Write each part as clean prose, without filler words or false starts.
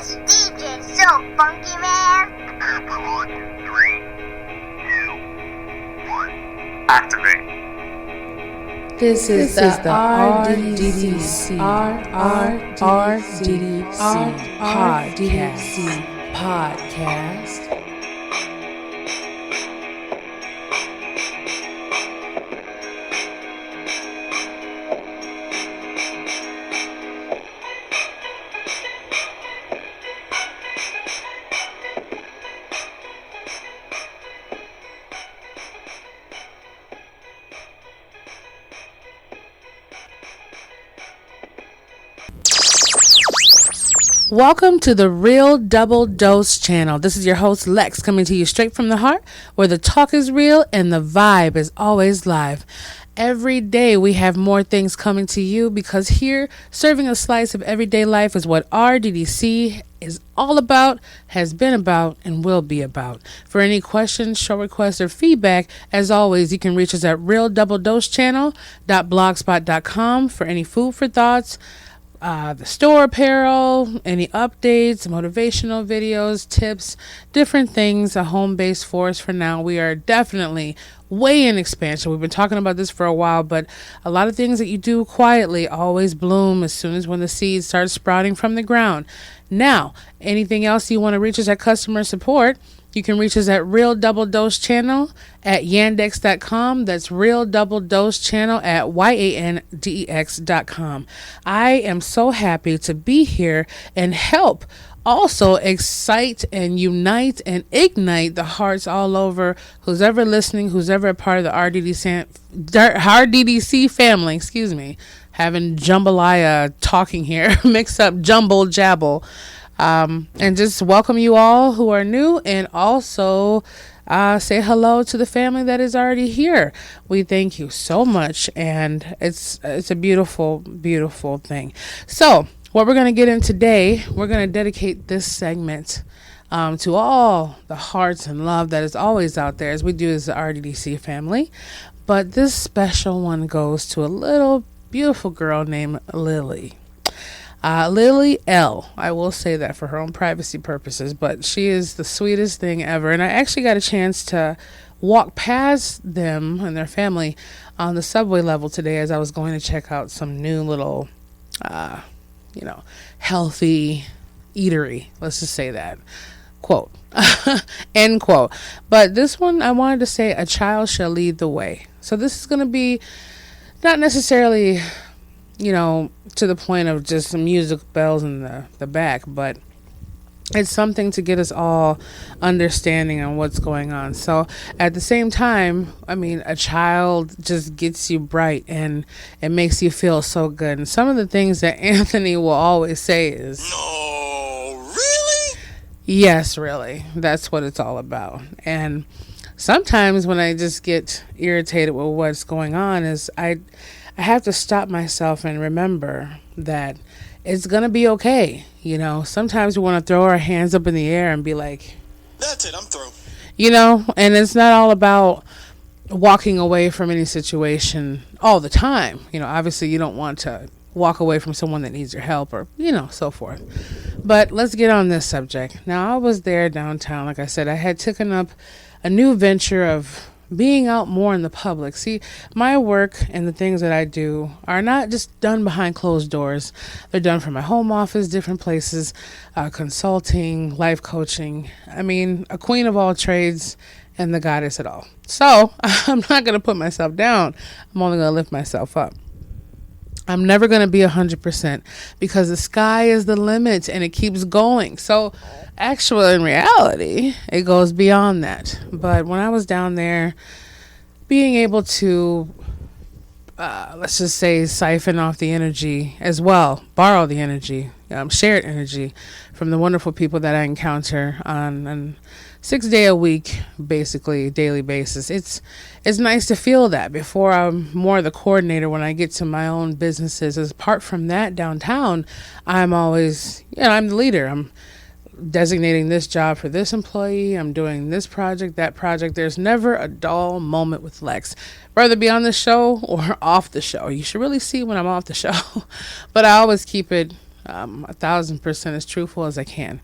This DJ's so funky, man. On 3, 2, 1. Activate. This is the RDDC podcast. Welcome to the Real Double Dose channel. This is your host Lex coming to you straight from the heart, where the talk is real and the vibe is always live. Every day we have more things coming to you because here, serving a slice of everyday life is what RDDC is all about, has been about, and will be about. For any questions, show requests, or feedback, as always, you can reach us at realdoubledosechannel.blogspot.com for any food for thoughts, the store apparel, any updates, motivational videos, tips, different things, a home base for us for now. We are definitely way in expansion. We've been talking about this for a while, but a lot of things that you do quietly always bloom as soon as when the seeds start sprouting from the ground. Now, anything else you want to reach us at customer support, you can reach us at Real Double Dose Channel at yandex.com. That's Real Double Dose Channel at yandex.com. I am so happy to be here and help also excite and unite and ignite the hearts all over who's ever listening, who's ever a part of the RDDC family, having jambalaya talking here, mix up jumble jabble. And just welcome you all who are new, and also say hello to the family that is already here. We thank you so much, and it's a beautiful, beautiful thing. So what we're going to get in today, we're going to dedicate this segment to all the hearts and love that is always out there, as we do as the RDDC family. But this special one goes to a little beautiful girl named Lily. Lily L. I will say that for her own privacy purposes, but she is the sweetest thing ever. And I actually got a chance to walk past them and their family on the subway level today as I was going to check out some new little, healthy eatery. Let's just say that. Quote. End quote. But this one, I wanted to say, a child shall lead the way. So this is going to be not necessarily, to the point of just some music bells in the back, but it's something to get us all understanding on what's going on. So at the same time, a child just gets you bright and it makes you feel so good. And some of the things that Anthony will always say is, "No, really?" Yes, really. That's what it's all about. And sometimes when I just get irritated with what's going on is I have to stop myself and remember that it's going to be okay. Sometimes we want to throw our hands up in the air and be like, "That's it, I'm through." And it's not all about walking away from any situation all the time. Obviously you don't want to walk away from someone that needs your help or, so forth. But let's get on this subject. Now, I was there downtown. Like I said, I had taken up a new venture of being out more in the public. See, my work and the things that I do are not just done behind closed doors. They're done from my home office, different places, consulting, life coaching. A queen of all trades and the goddess at all. So I'm not going to put myself down. I'm only going to lift myself up. I'm never going to be 100% because the sky is the limit and it keeps going. So actually, in reality, it goes beyond that. But when I was down there, being able to, let's just say, siphon off the energy as well, borrow the energy, shared energy from the wonderful people that I encounter on a 6 day a week, basically daily basis. It's nice to feel that before I'm more the coordinator when I get to my own businesses. As apart from that, downtown, I'm always, I'm the leader. I'm designating this job for this employee. I'm doing this project, that project. There's never a dull moment with Lex, whether it be on the show or off the show. You should really see when I'm off the show, but I always keep it 1,000% as truthful as I can.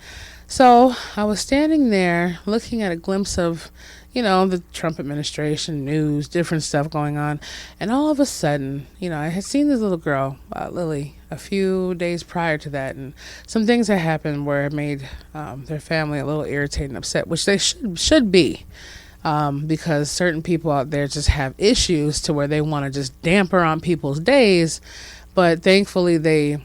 So I was standing there looking at a glimpse of, the Trump administration, news, different stuff going on. And all of a sudden, I had seen this little girl, Lily, a few days prior to that. And some things had happened where it made their family a little irritated and upset, which they should be. Because certain people out there just have issues to where they want to just damper on people's days. But thankfully, they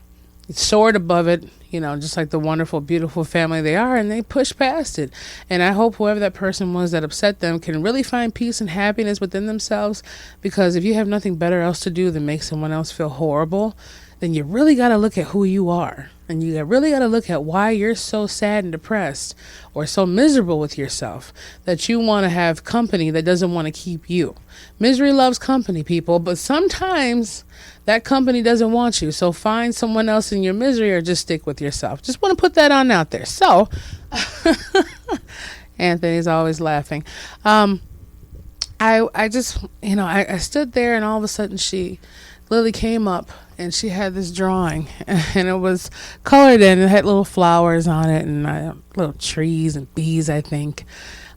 soared above it, just like the wonderful, beautiful family they are, and they pushed past it. And I hope whoever that person was that upset them can really find peace and happiness within themselves, because if you have nothing better else to do than make someone else feel horrible, then you really got to look at who you are. And you really got to look at why you're so sad and depressed or so miserable with yourself that you want to have company that doesn't want to keep you. Misery loves company, people, but sometimes that company doesn't want you. So find someone else in your misery or just stick with yourself. Just want to put that on out there. So, Anthony's always laughing. I just, I stood there, and all of a sudden Lily came up, and she had this drawing, and it was colored in. It had little flowers on it and little trees and bees, I think.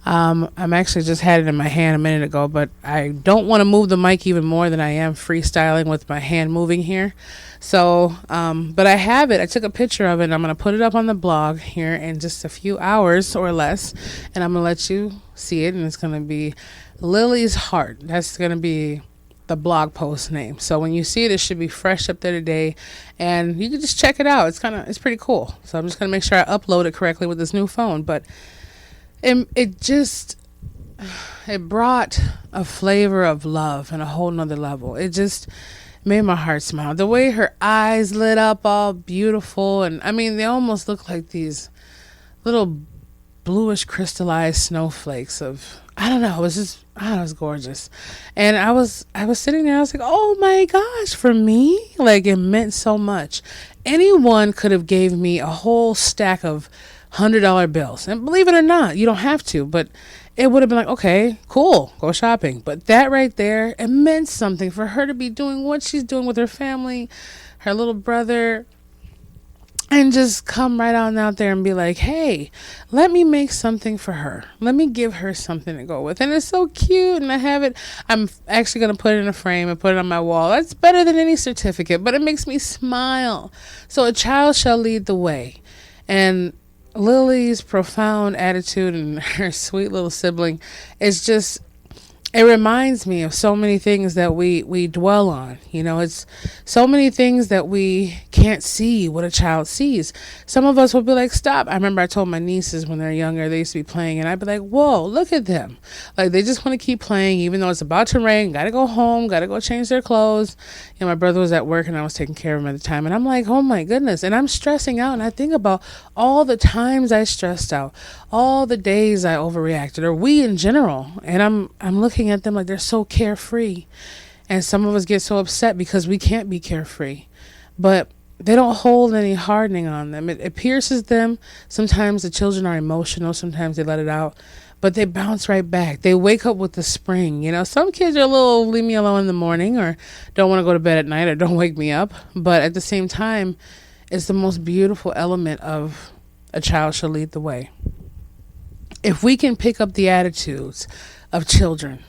I'm actually just had it in my hand a minute ago, but I don't want to move the mic even more than I am freestyling with my hand moving here. So, but I have it. I took a picture of it, and I'm going to put it up on the blog here in just a few hours or less, and I'm going to let you see it, and it's going to be Lily's Heart. That's going to be the blog post name. So when you see it, it should be fresh up there today, and you can just check it out. It's pretty cool. So I'm just going to make sure I upload it correctly with this new phone, but it brought a flavor of love and a whole nother level. It just made my heart smile. The way her eyes lit up all beautiful, and I mean, they almost look like these little bluish crystallized snowflakes of, I don't know, it was gorgeous. And I was sitting there, I was like, oh my gosh, for me, like, it meant so much. Anyone could have gave me a whole stack of $100 bills. And believe it or not, you don't have to, but it would have been like, okay, cool, go shopping. But that right there, it meant something for her to be doing what she's doing with her family, her little brother, and just come right on out there and be like, hey, let me make something for her. Let me give her something to go with. And it's so cute. And I have it. I'm actually going to put it in a frame and put it on my wall. That's better than any certificate, but it makes me smile. So a child shall lead the way. And Lily's profound attitude and her sweet little sibling is just, it reminds me of so many things that we dwell on. It's so many things that we can't see what a child sees. Some of us will be like, stop. I remember I told my nieces when they're younger, they used to be playing, and I'd be like, whoa, look at them. Like, they just want to keep playing, even though it's about to rain, got to go home, got to go change their clothes. My brother was at work, and I was taking care of him at the time. And I'm like, oh my goodness. And I'm stressing out. And I think about all the times I stressed out, all the days I overreacted, or we in general. And I'm looking at them like they're so carefree. And some of us get so upset because we can't be carefree. But they don't hold any hardening on them. It pierces them. Sometimes the children are emotional. Sometimes they let it out. But they bounce right back. They wake up with the spring. Some kids are a little leave me alone in the morning, or don't want to go to bed at night, or don't wake me up. But at the same time, it's the most beautiful element of a child shall lead the way. If we can pick up the attitudes of children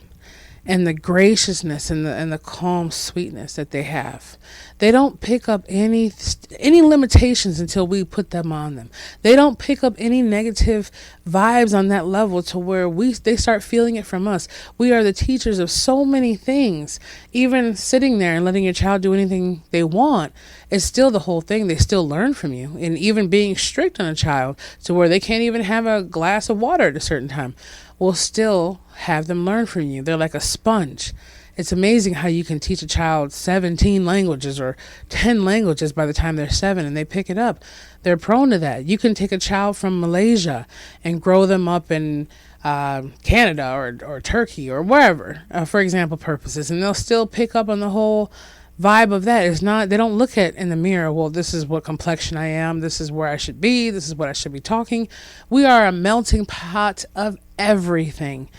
and the graciousness and the calm sweetness that they have, they don't pick up any limitations until we put them on them. They don't pick up any negative vibes on that level to where they start feeling it from us. We are the teachers of so many things. Even sitting there and letting your child do anything they want is still the whole thing. They still learn from you. And even being strict on a child to where they can't even have a glass of water at a certain time will still have them learn from you. They're like a sponge. It's amazing how you can teach a child 17 languages or 10 languages by the time they're 7 and they pick it up. They're prone to that. You can take a child from Malaysia and grow them up in Canada or Turkey or wherever, for example purposes, and they'll still pick up on the whole vibe of that. It's not, they don't look at in the mirror, well, this is what complexion I am, this is where I should be, this is what I should be talking. We are a melting pot of everything.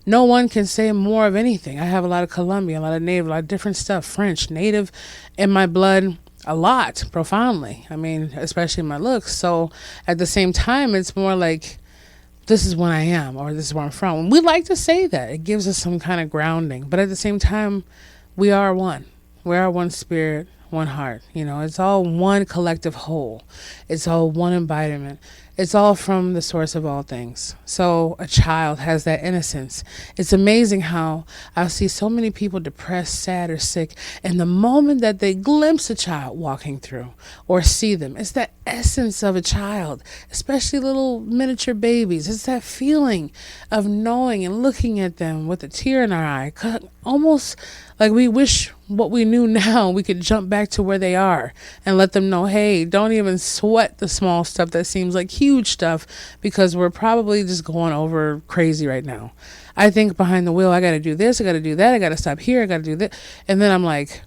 No one can say more of anything. I have a lot of Colombian, a lot of Native, a lot of different stuff, French, Native in my blood. a lot, profoundly. I mean, especially my looks. So at the same time, it's more like, this is what I am, or this is where I'm from. We like to say that. It gives us some kind of grounding. But at the same time, we are one. We are one spirit, one heart. It's all one collective whole. It's all one embodiment. It's all from the source of all things. So a child has that innocence. It's amazing how I see so many people depressed, sad, or sick, and the moment that they glimpse a child walking through or see them, it's that essence of a child, especially little miniature babies. It's that feeling of knowing and looking at them with a tear in our eye, almost like we wish what we knew now, we could jump back to where they are and let them know, hey, don't even sweat the small stuff that seems like huge stuff, because we're probably just going over crazy right now. I think behind the wheel, I got to do this, I got to do that, I got to stop here, I got to do that. And then I'm like,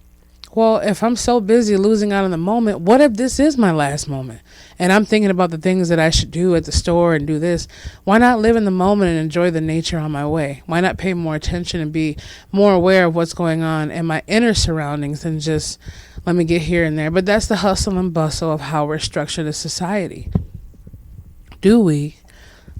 well, if I'm so busy losing out on the moment, what if this is my last moment? And I'm thinking about the things that I should do at the store and do this. Why not live in the moment and enjoy the nature on my way? Why not pay more attention and be more aware of what's going on in my inner surroundings than just let me get here and there? But that's the hustle and bustle of how we're structured as society. Do we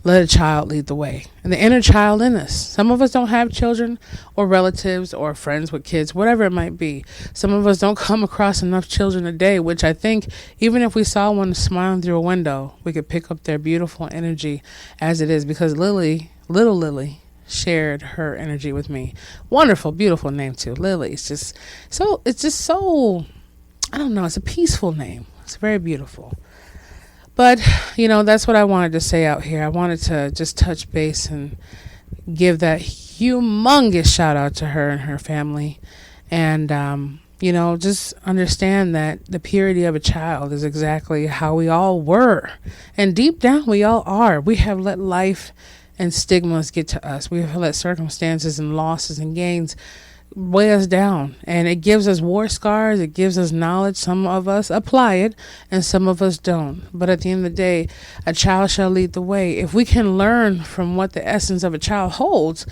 let a child lead the way? And the inner child in us. Some of us don't have children or relatives or friends with kids, whatever it might be. Some of us don't come across enough children a day, which I think even if we saw one smiling through a window, we could pick up their beautiful energy as it is, because little Lily, shared her energy with me. Wonderful, beautiful name too. Lily. It's just so, I don't know, it's a peaceful name. It's very beautiful. But, that's what I wanted to say out here. I wanted to just touch base and give that humongous shout out to her and her family. And, just understand that the purity of a child is exactly how we all were. And deep down, we all are. We have let life and stigmas get to us. We have let circumstances and losses and gains weigh us down, and it gives us war scars. It gives us knowledge. Some of us apply it and some of us don't, but at the end of the day, a child shall lead the way. If we can learn from what the essence of a child holds,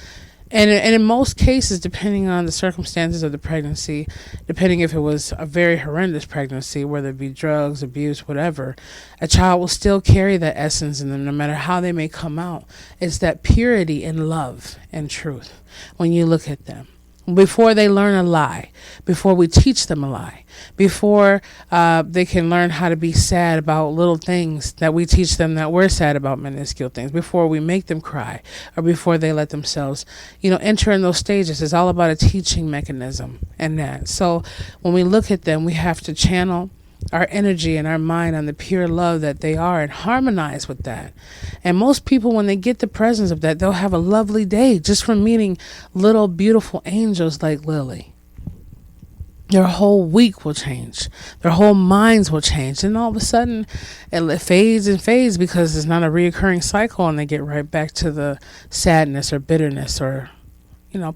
and in most cases, depending on the circumstances of the pregnancy, depending if it was a very horrendous pregnancy, whether it be drugs, abuse, whatever, a child will still carry that essence in them no matter how they may come out. It's that purity and love and truth when you look at them. Before they learn a lie, before we teach them a lie, before they can learn how to be sad about little things that we teach them that we're sad about, minuscule things, before we make them cry, or before they let themselves, enter in those stages. It's all about a teaching mechanism and that. So when we look at them, we have to channel our energy and our mind on the pure love that they are and harmonize with that. And most people, when they get the presence of that, they'll have a lovely day just from meeting little beautiful angels like Lily. Their whole week will change. Their whole minds will change. And all of a sudden, it fades and fades because it's not a reoccurring cycle, and they get right back to the sadness or bitterness or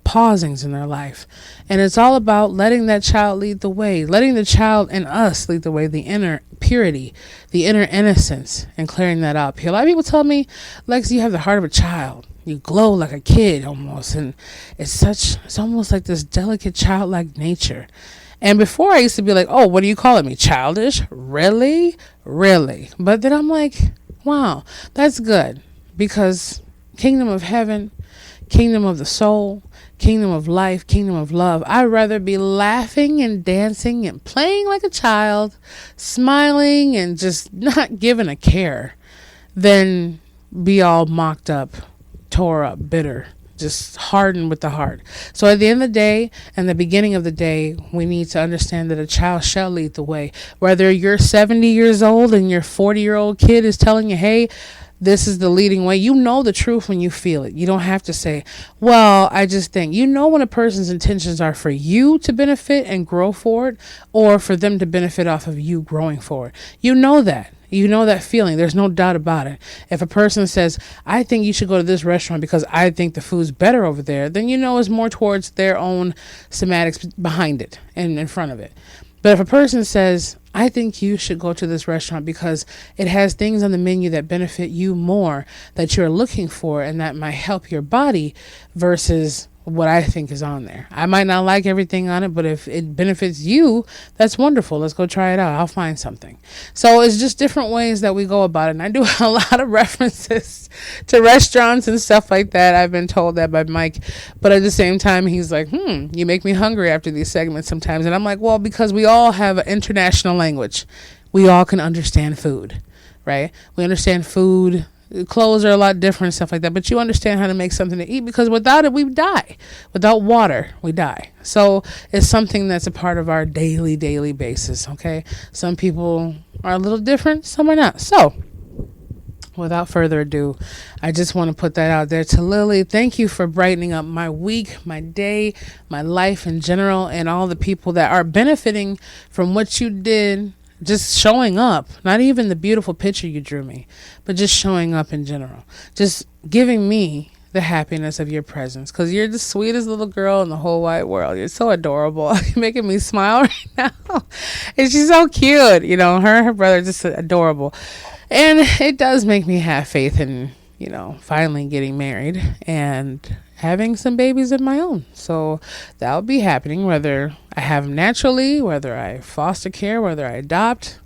pausings in their life. And it's all about letting that child lead the way, letting the child in us lead the way, the inner purity, the inner innocence, and clearing that up. A lot of people tell me, Lex, you have the heart of a child. You glow like a kid almost. And it's almost like this delicate childlike nature. And before I used to be like, oh, what are you calling me? Childish? Really? Really? But then I'm like, wow, that's good. Because kingdom of heaven, kingdom of the soul, kingdom of life, kingdom of love. I'd rather be laughing and dancing and playing like a child, smiling and just not giving a care, than be all mocked up, tore up, bitter, just hardened with the heart. So at the end of the day and the beginning of the day, we need to understand that a child shall lead the way. Whether you're 70 years old and your 40-year-old kid is telling you, hey, this is the leading way. You know the truth when you feel it. You don't have to say, well, I just think. When a person's intentions are for you to benefit and grow forward, or for them to benefit off of you growing forward. You know that. You know that feeling. There's no doubt about it. If a person says, I think you should go to this restaurant because I think the food's better over there, then it's more towards their own semantics behind it and in front of it. But if a person says, I think you should go to this restaurant because it has things on the menu that benefit you more, that you're looking for, and that might help your body, versus what I think is on there. I might not like everything on it, but if it benefits you, that's wonderful. Let's go try it out. I'll find something. So it's just different ways that we go about it. And I do a lot of references to restaurants and stuff like that. I've been told that by Mike. But at the same time, he's like, you make me hungry after these segments sometimes. And I'm like, well, because we all have an international language. We all can understand food, right? We understand food. Clothes are a lot different and stuff like that, but you understand how to make something to eat, because without it, we die. Without water, we die. So it's something that's a part of our daily basis, okay? Some people are a little different, some are not. So without further ado, I just want to put that out there to Lily. Thank you for brightening up my week, my day, my life in general, and all the people that are benefiting from what you did. Just showing up, not even the beautiful picture you drew me, but just showing up in general. Just giving me the happiness of your presence, because you're the sweetest little girl in the whole wide world. You're so adorable. You're making me smile right now. And she's so cute. You know, her and her brother are just adorable. And it does make me have faith in, you know, finally getting married and having some babies of my own. So that'll be happening, whether I have them naturally, whether I foster care, whether I adopt.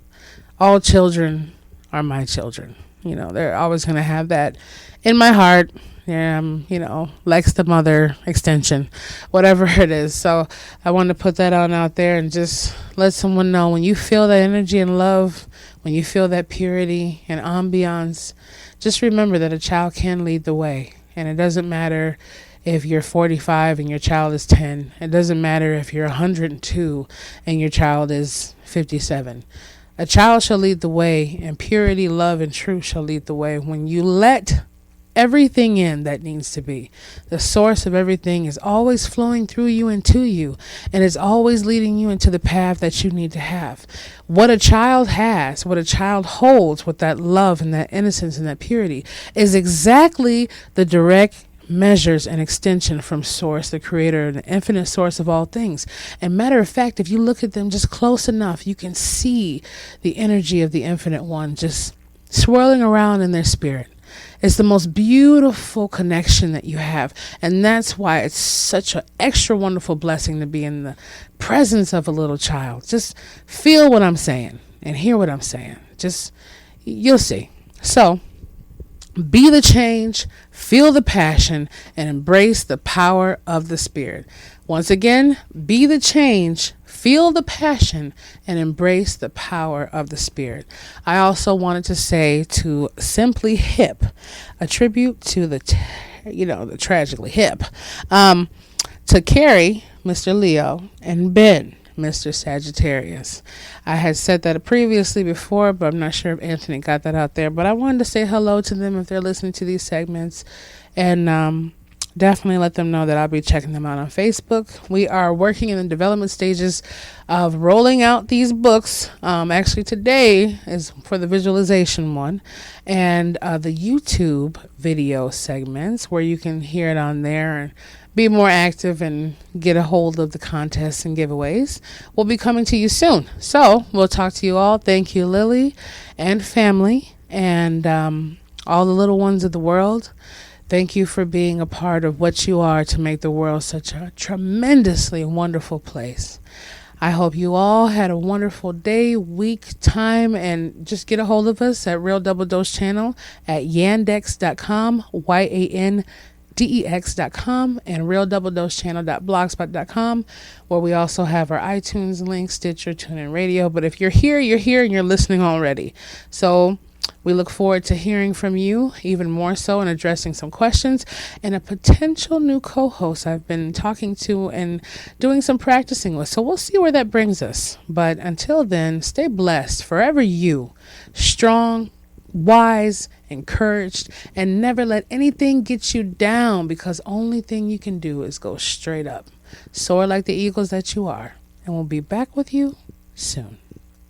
All children are my children. You know, they're always going to have that in my heart. Yeah, you know, Lex the mother extension, whatever it is. So I wanted to put that on out there and just let someone know, when you feel that energy and love, when you feel that purity and ambiance, just remember that a child can lead the way. And it doesn't matter if you're 45 and your child is 10. It doesn't matter if you're 102 and your child is 57. A child shall lead the way, and purity, love, and truth shall lead the way. When you let everything in that needs to be, the source of everything is always flowing through you and to you, and it's always leading you into the path that you need to have. What a child has, what a child holds with that love and that innocence and that purity, is exactly the direct measures and extension from source, the creator, the infinite source of all things. And matter of fact, if you look at them just close enough, you can see the energy of the infinite one just swirling around in their spirit. It's the most beautiful connection that you have. And that's why it's such an extra wonderful blessing to be in the presence of a little child. Just feel what I'm saying and hear what I'm saying. Just, you'll see. So, be the change, feel the passion, and embrace the power of the Spirit. Once again, be the change, feel the passion, and embrace the power of the Spirit. I also wanted to say to Simply Hip, a tribute to the tragically hip, to Carrie, Mr. Leo, and Ben, Mr. Sagittarius. I had said that previously before, but I'm not sure if Anthony got that out there. But I wanted to say hello to them if they're listening to these segments, and definitely let them know that I'll be checking them out on Facebook. We are working in the development stages of rolling out these books. Actually, today is for the visualization one, and the YouTube video segments where you can hear it on there and be more active and get a hold of the contests and giveaways will be coming to you soon. So we'll talk to you all. Thank you, Lily and family, and all the little ones of the world. Thank you for being a part of what you are to make the world such a tremendously wonderful place. I hope you all had a wonderful day, week, time, and just get a hold of us at Real Double Dose Channel at yandex.com, YANDEX.com, and realdoubledosechannel.blogspot.com, where we also have our iTunes link, Stitcher, TuneIn Radio. But if you're here and you're listening already. So we look forward to hearing from you even more so and addressing some questions and a potential new co-host I've been talking to and doing some practicing with. So we'll see where that brings us. But until then, stay blessed, forever you, strong, wise, encouraged, and never let anything get you down, because only thing you can do is go straight up. Soar like the eagles that you are. And we'll be back with you soon.